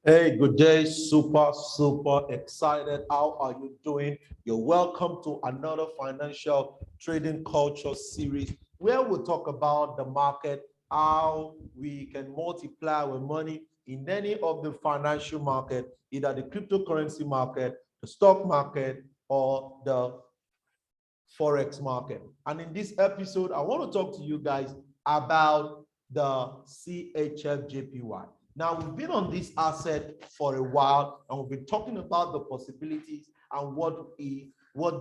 Hey, good day. Super excited. How are you doing? You're welcome to another financial trading culture series where we'll talk about the market, how we can multiply our money in any of the financial market, either the cryptocurrency market, the stock market, or the Forex market. And in this episode, I want to talk to you guys about the CHFJPY. Now, we've been on this asset for a while, and we've been talking about the possibilities and what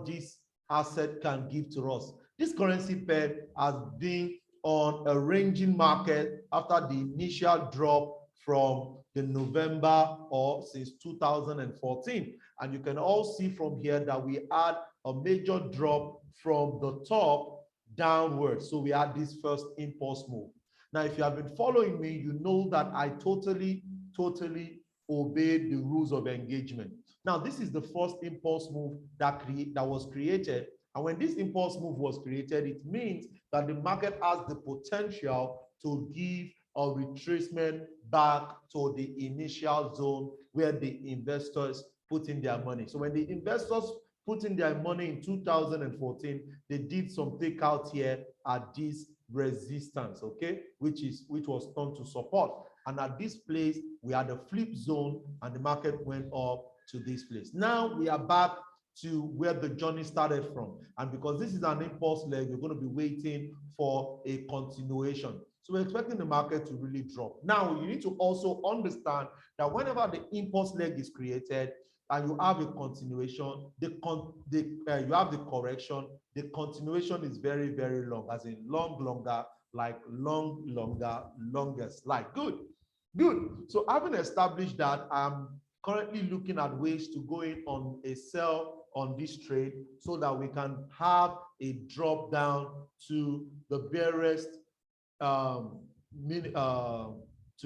this asset can give to us. This currency pair has been on a ranging market after the initial drop from the November or since 2014. And you can all see from here that we had a major drop from the top downwards. So we had this first impulse move. Now, if you have been following me, you know that I totally obeyed the rules of engagement. Now, this is the first impulse move that was created. And when this impulse move was created, it means that the market has the potential to give a retracement back to the initial zone where the investors put in their money. So when the investors put in their money in 2014, they did some takeout here at this resistance, okay, which was turned to support. And at this place, we had a flip zone and the market went up to this place. Now we are back to where the journey started from. And because this is an impulse leg, we're going to be waiting for a continuation. So we're expecting the market to really drop. Now, you need to also understand that whenever the impulse leg is created and you have a continuation, you have the correction, the continuation is very long, as in longer, like longer, longest, like good. So having established that, I'm currently looking at ways to go in on a sell on this trade so that we can have a drop down to the barest to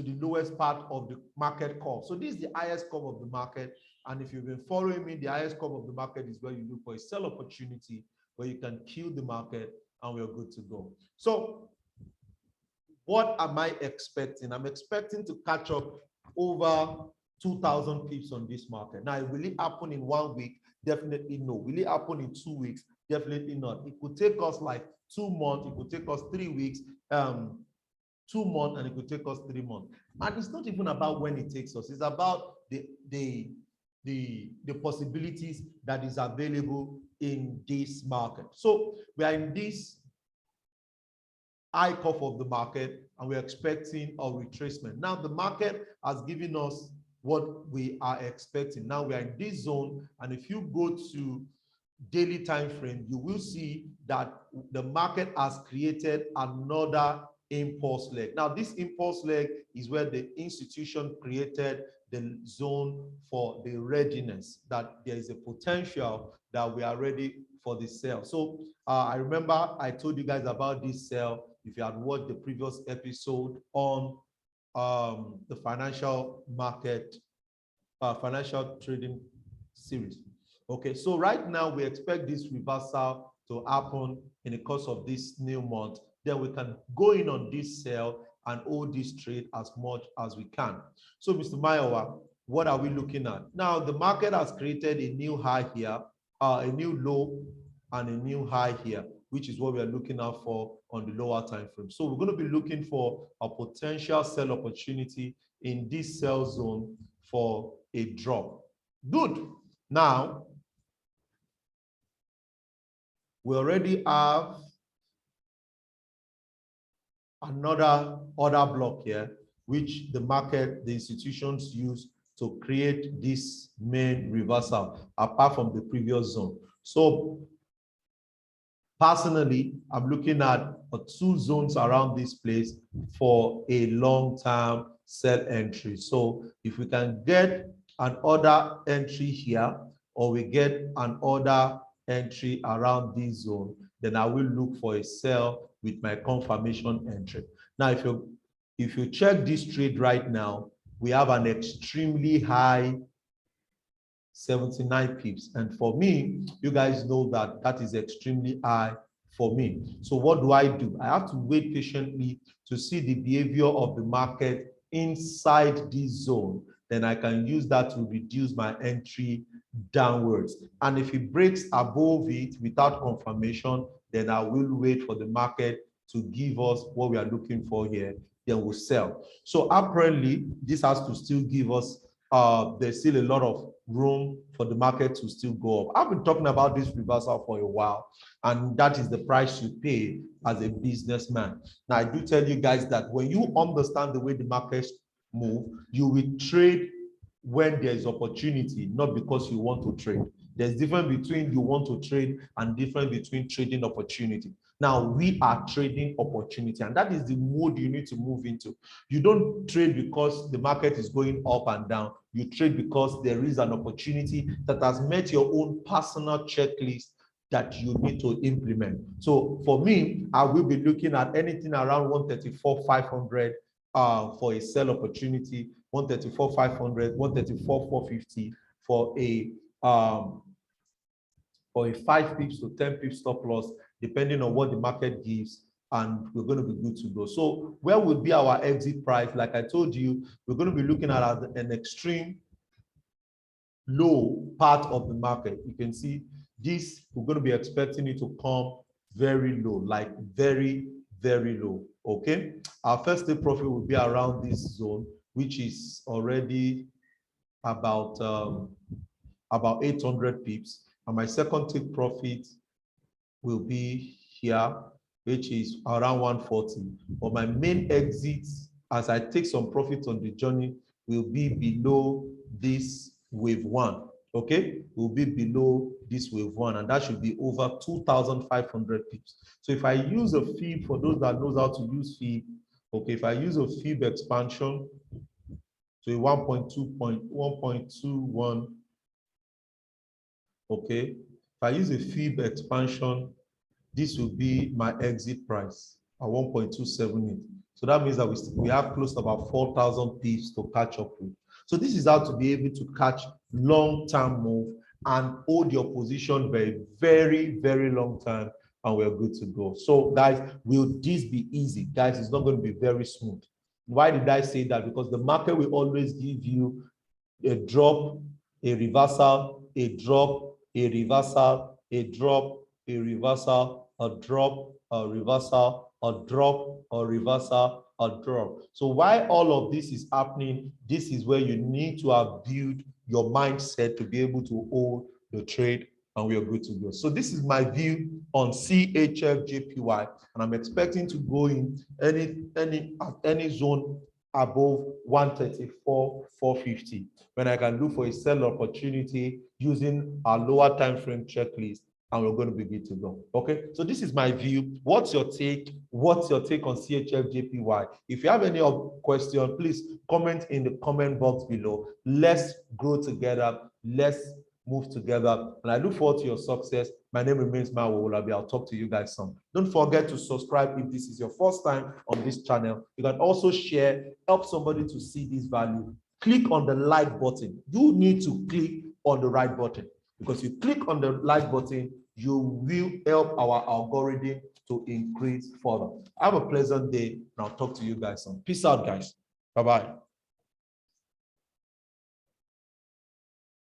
the lowest part of the market curve. So this is the highest curve of the market. And if you've been following me, the highest curve of the market is where you look for a sell opportunity where you can kill the market and we're good to go. So what am I expecting? I'm expecting to catch up over 2,000 pips on this market. Now, will it happen in 1 week? Definitely no. Will it happen in 2 weeks? Definitely not. It could take us like 2 months. It could take us 3 weeks, 2 months, and it could take us 3 months. And it's not even about when it takes us. It's about the possibilities that is available in this market. So we are in this high curve of the market and we're expecting a retracement. Now the market has given us what we are expecting. Now we are in this zone, and if you go to daily time frame, you will see that the market has created another impulse leg. Now this impulse leg is where the institution created the zone for the readiness, that there is a potential that we are ready for the sell. So I remember I told you guys about this sell if you had watched the previous episode on the financial market, financial trading series. Okay, so right now we expect this reversal to happen in the course of this new month. Then we can go in on this sell and hold this trade as much as we can. So, Mr. Mayowa, what are we looking at? Now, the market has created a new high here, a new low, and a new high here, which is what we are looking out for on the lower time frame. So we're going to be looking for a potential sell opportunity in this sell zone for a drop. Good. Now, we already have another order block here, which the market, the institutions use to create this main reversal apart from the previous zone. So personally, I'm looking at 2 zones around this place for a long-term sell entry. So if we can get an order entry here, or we get an order entry around this zone, then I will look for a sell with my confirmation entry. Now, if you check this trade right now, we have an extremely high 79 pips. And for me, you guys know that that is extremely high for me. So what do? I have to wait patiently to see the behavior of the market inside this zone. then I can use that to reduce my entry downwards. And if it breaks above it without confirmation, then I will wait for the market to give us what we are looking for here, then we'll sell. So apparently, this has to still give us, there's still a lot of room for the market to still go up. I've been talking about this reversal for a while, and that is the price you pay as a businessman. Now, I do tell you guys that when you understand the way the markets move, you will trade when there is opportunity, not because you want to trade. There's difference between you want to trade and difference between trading opportunity. Now, we are trading opportunity, and that is the mode you need to move into. You don't trade because the market is going up and down. You trade because there is an opportunity that has met your own personal checklist that you need to implement. So for me, I will be looking at anything around 134,500 for a sell opportunity, 134,500, 134,450 for a 5 pips to 10 pips stop loss, depending on what the market gives, and we're going to be good to go. So where would be our exit price? Like I told you, we're going to be looking at an extreme low part of the market. You can see this, we're going to be expecting it to come very low, like very, very low. Okay, our first day profit will be around this zone, which is already about 800 pips, and my second take profit will be here, which is around 140. But my main exit, as I take some profit on the journey, will be below this wave one. Okay, will be below this wave one, and that should be over 2,500 pips. So if I use a fib, for those that knows how to use fib, okay, if I use a fib expansion to a 1.21, okay, if I use a fib expansion, this will be my exit price at 1.278. So that means that we have close to about 4,000 pips to catch up with. So this is how to be able to catch long-term move and hold your position very, very long time, and we're good to go. So guys, will this be easy? Guys, it's not going to be very smooth. Why did I say that? Because the market will always give you a drop, a reversal, a drop, a reversal, a drop, a reversal, a drop, a reversal, a drop, a reversal, a drop. So while all of this is happening, this is where you need to have built your mindset to be able to hold the trade, and we are good to go. So this is my view on CHFJPY, and I'm expecting to go in any zone above 134,450 when I can look for a sell opportunity using our lower time frame checklist, and we're going to be good to go. Okay, so this is my view. What's your take? What's your take on CHFJPY? If you have any question, please comment in the comment box below. Let's grow together. Let's move together, and I look forward to your success. My name remains Mayowa. I'll talk to you guys soon. Don't forget to subscribe if this is your first time on this channel. You can also share, help somebody to see this value. Click on the like button. You need to click on the right button, because you click on the like button, you will help our algorithm to increase further. Have a pleasant day, and I'll talk to you guys soon. Peace out, guys. Bye-bye.